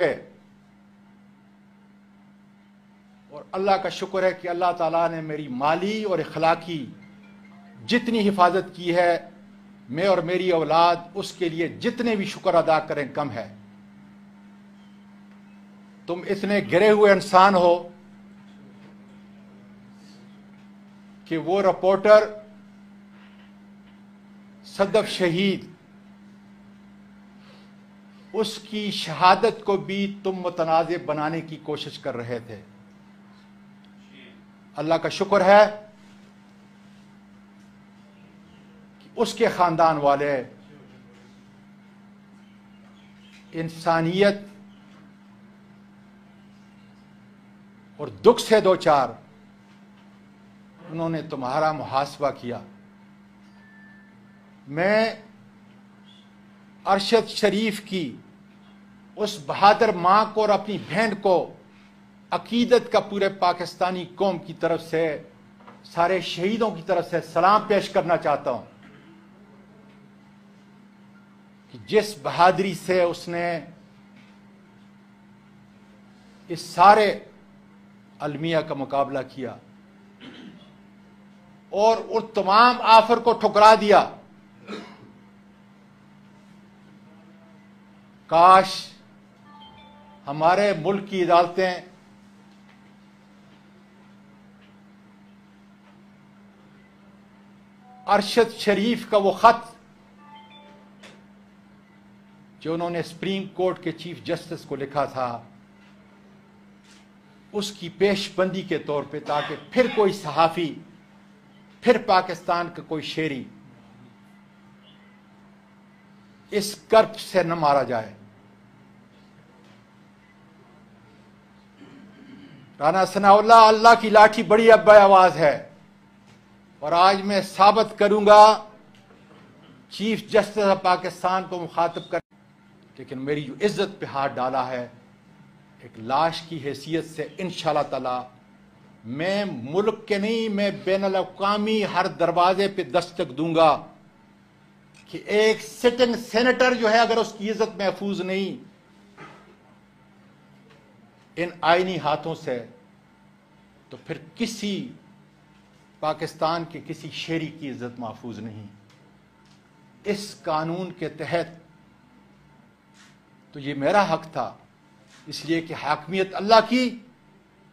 اور اللہ کا شکر ہے کہ اللہ تعالیٰ نے میری مالی اور اخلاقی جتنی حفاظت کی ہے، میں اور میری اولاد اس کے لیے جتنے بھی شکر ادا کریں کم ہے۔ تم اتنے گرے ہوئے انسان ہو کہ وہ رپورٹر صدف شہید، اس کی شہادت کو بھی تم متنازع بنانے کی کوشش کر رہے تھے۔ اللہ کا شکر ہے کہ اس کے خاندان والے انسانیت اور دکھ سے دوچار، انہوں نے تمہارا محاسبہ کیا۔ میں ارشد شریف کی اس بہادر ماں کو اور اپنی بہن کو عقیدت کا پورے پاکستانی قوم کی طرف سے، سارے شہیدوں کی طرف سے سلام پیش کرنا چاہتا ہوں کہ جس بہادری سے اس نے اس سارے المیہ کا مقابلہ کیا اور اس تمام آفر کو ٹھکرا دیا، کاش ہمارے ملک کی عدالتیں ارشد شریف کا وہ خط جو انہوں نے سپریم کورٹ کے چیف جسٹس کو لکھا تھا، اس کی پیش بندی کے طور پہ، تاکہ پھر کوئی صحافی، پھر پاکستان کا کوئی شہری اس کرب سے نہ مارا جائے۔ رانا ثناء اللہ کی لاٹھی بڑی اب آواز ہے، اور آج میں ثابت کروں گا چیف جسٹس آف پاکستان کو مخاطب کر، لیکن میری جو عزت پہ ہاتھ ڈالا ہے، ایک لاش کی حیثیت سے انشاءاللہ تعالی میں ملک کے نہیں، میں بین الاقوامی ہر دروازے پہ دستک دوں گا کہ ایک سٹنگ سینیٹر جو ہے، اگر اس کی عزت محفوظ نہیں ان آئینی ہاتھوں سے، تو پھر کسی پاکستان کے کسی شہری کی عزت محفوظ نہیں۔ اس قانون کے تحت تو یہ میرا حق تھا، اس لیے کہ حاکمیت اللہ کی،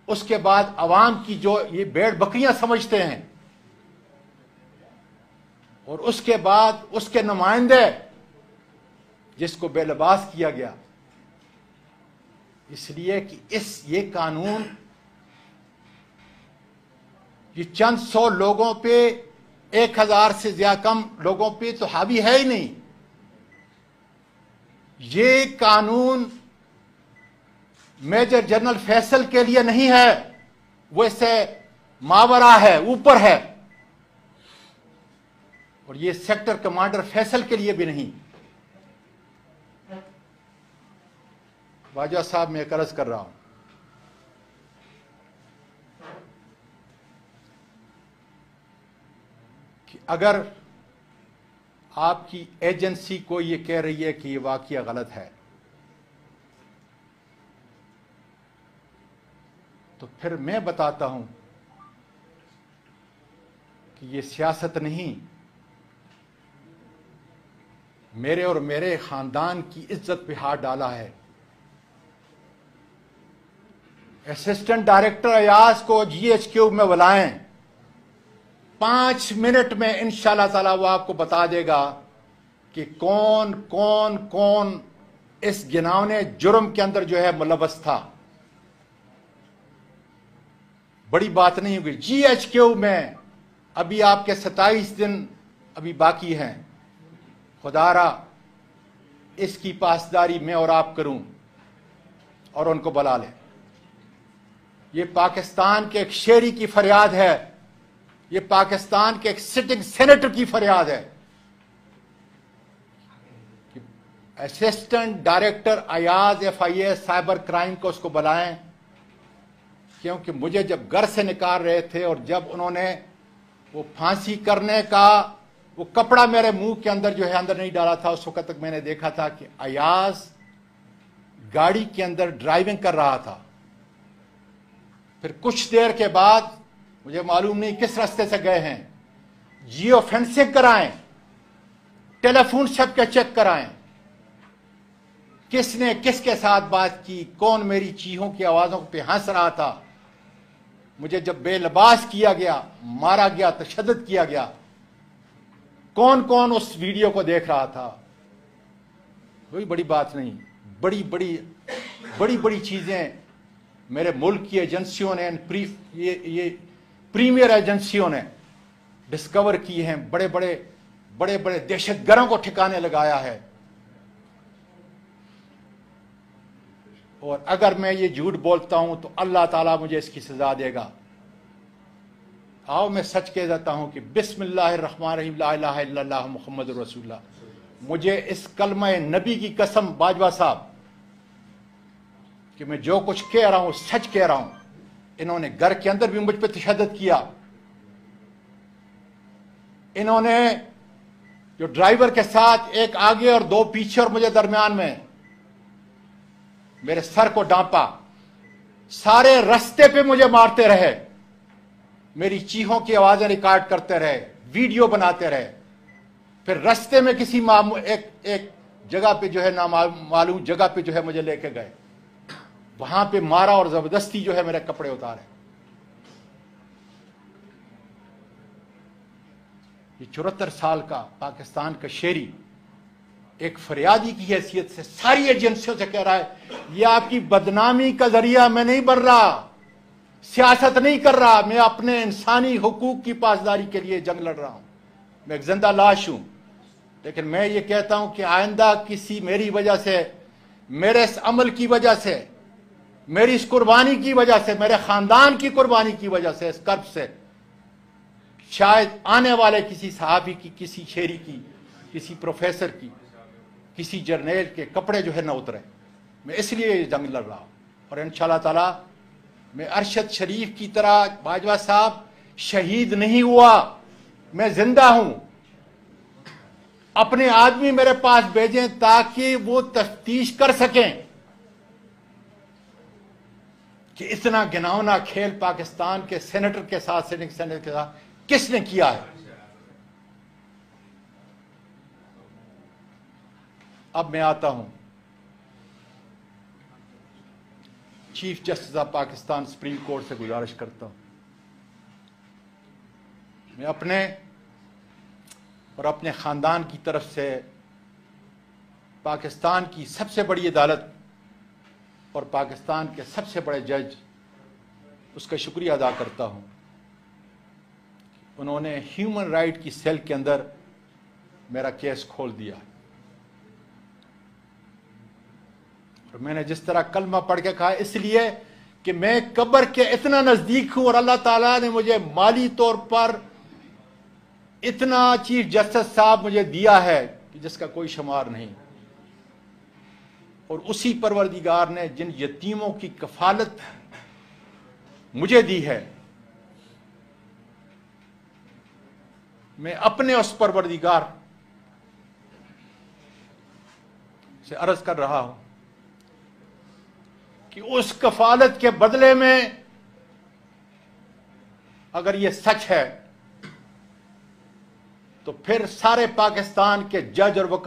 اس کے بعد عوام کی جو یہ بھیڑ بکریاں سمجھتے ہیں، اور اس کے بعد اس کے نمائندے جس کو بے لباس کیا گیا، اس لیے کہ یہ قانون یہ چند سو لوگوں پہ، 1000 سے زیادہ کم لوگوں پہ تو حاوی ہے ہی نہیں۔ یہ قانون میجر جنرل فیصل کے لیے نہیں ہے، وہ اس سے ماورا ہے، اوپر ہے، اور یہ سیکٹر کمانڈر فیصل کے لیے بھی نہیں۔ باجوہ صاحب، میں ایک عرض کر رہا ہوں کہ اگر آپ کی ایجنسی کو یہ کہہ رہی ہے کہ یہ واقعہ غلط ہے، تو پھر میں بتاتا ہوں کہ یہ سیاست نہیں، میرے اور میرے خاندان کی عزت پہ ہاتھ ڈالا ہے۔ اسسٹنٹ ڈائریکٹر ایاز کو GHQ میں بلائیں، 5 منٹ میں انشاءاللہ تعالی وہ آپ کو بتا دے گا کہ کون کون کون اس گناونے جرم کے اندر جو ہے ملوث تھا۔ بڑی بات نہیں ہوگی۔ GHQ میں ابھی آپ کے 27 دن ابھی باقی ہیں، خدا را اس کی پاسداری میں اور آپ کروں، اور ان کو بلا لیں۔ یہ پاکستان کے ایک شہری کی فریاد ہے، یہ پاکستان کے ایک سٹنگ سینیٹر کی فریاد ہے کہ assistant director Ayaz FIA cyber crime کو اس کو بلائیں، کیونکہ مجھے جب گھر سے نکال رہے تھے اور جب انہوں نے وہ پھانسی کرنے کا وہ کپڑا میرے منہ کے اندر جو ہے اندر نہیں ڈالا تھا، اس وقت تک میں نے دیکھا تھا کہ ایاز गाड़ी के अंदर ड्राइविंग कर रहा था। फिर कुछ देर के बाद, मुझे मालूम नहीं किस रास्ते से गए हैं, जियो फेंसिंग कराएं, टेलीफोन सबके चेक कराएं, किसने किसके साथ बात की, कौन मेरी चीखों की आवाजों पे हंस रहा था, मुझे जब बेलबास किया गया, मारा गया, तशद्दुद किया गया, कौन कौन उस वीडियो को देख रहा था। कोई बड़ी बात नहीं, बड़ी बड़ी बड़ी बड़ी चीजें मेरे मुल्क की एजेंसियों ने, ये प्रीमियर एजेंसियों ने डिस्कवर की हैं। बड़े बड़े दहशतगर्दों को ठिकाने लगाया है। और अगर मैं ये झूठ बोलता हूं तो अल्लाह ताला मुझे इसकी सजा देगा। आओ मैं सच कह देता हूं कि बिस्मिल्लाहिर्रहमानिर्रहीम ला इलाहा इल्लल्लाह मुहम्मदुर रसूलुल्लाह। मुझे इस कलमा नबी की कसम बाजवा साहब कि मैं जो कुछ कह रहा हूं सच कह रहा हूं। इन्होंने घर के अंदर भी मुझ पर तशद्दुद किया। इन्होंने जो ड्राइवर के साथ एक आगे और दो पीछे और मुझे दरमियान में मेरे सर को डांपा, सारे रास्ते पे मुझे मारते रहे, मेरी चीखों की आवाजें रिकॉर्ड करते रहे, वीडियो बनाते रहे। फिर रास्ते में किसी एक जगह पे जो है नामालूम जगह पे जो है मुझे लेके गए, वहां पे मारा और जबरदस्ती जो है मेरे कपड़े उतारे। ये 74 साल का पाकिस्तान का शेरी एक फरियादी की हैसियत से सारी एजेंसियों से कह रहा है, ये आपकी बदनामी का जरिया मैं नहीं बन रहा, सियासत नहीं कर रहा, मैं अपने इंसानी हुकूक की पासदारी के लिए जंग लड़ रहा हूं। मैं एक जिंदा लाश हूं। लेकिन मैं ये कहता हूं कि आइंदा किसी मेरी वजह से, मेरे इस अमल की वजह से, मेरी इस कुर्बानी की वजह से, मेरे खानदान की कुर्बानी की वजह से, इस कर्ब से शायद आने वाले किसी सहाबी की, किसी शेरी की, किसी प्रोफेसर की, किसी जर्नैल के कपड़े जो है न उतरे। मैं इसलिए ये जंग लड़ रहा हूं। और इंशाअल्लाह ताला मैं अरशद शरीफ की तरह बाजवा साहब शहीद नहीं हुआ, मैं जिंदा हूं। अपने आदमी मेरे पास भेजें ताकि वो तफ्तीश कर सकें कि इतना घिनौना खेल पाकिस्तान के सेनेटर के साथ, सिटिंग सेनेटर के साथ किसने किया है। अब मैं आता हूं chief justice of Pakistan supreme court से गुजारिश करता हूं, मैं अपने और अपने खानदान की तरफ से पाकिस्तान की सबसे बड़ी अदालत और पाकिस्तान के सबसे बड़े जज उसका शुक्रिया अदा करता हूं। उन्होंने ह्यूमन राइट की सेल के अंदर मेरा केस खोल दिया। और मैंने जिस तरह कलमा पढ़ के कहा, इसलिए कि मैं कब्र के इतना नजदीक हूं और अल्लाह ताला ने मुझे माली तौर पर इतना चीफ जस्टिस साहब मुझे दिया है कि जिसका कोई शुमार नहीं। और उसी परवरदिगार ने जिन यतीमों की कफालत मुझे दी है, मैं अपने उस परवरदिगार से अर्ज कर रहा हूं कि उस कफालत के बदले में अगर यह सच है तो फिर सारे पाकिस्तान के जज और वकील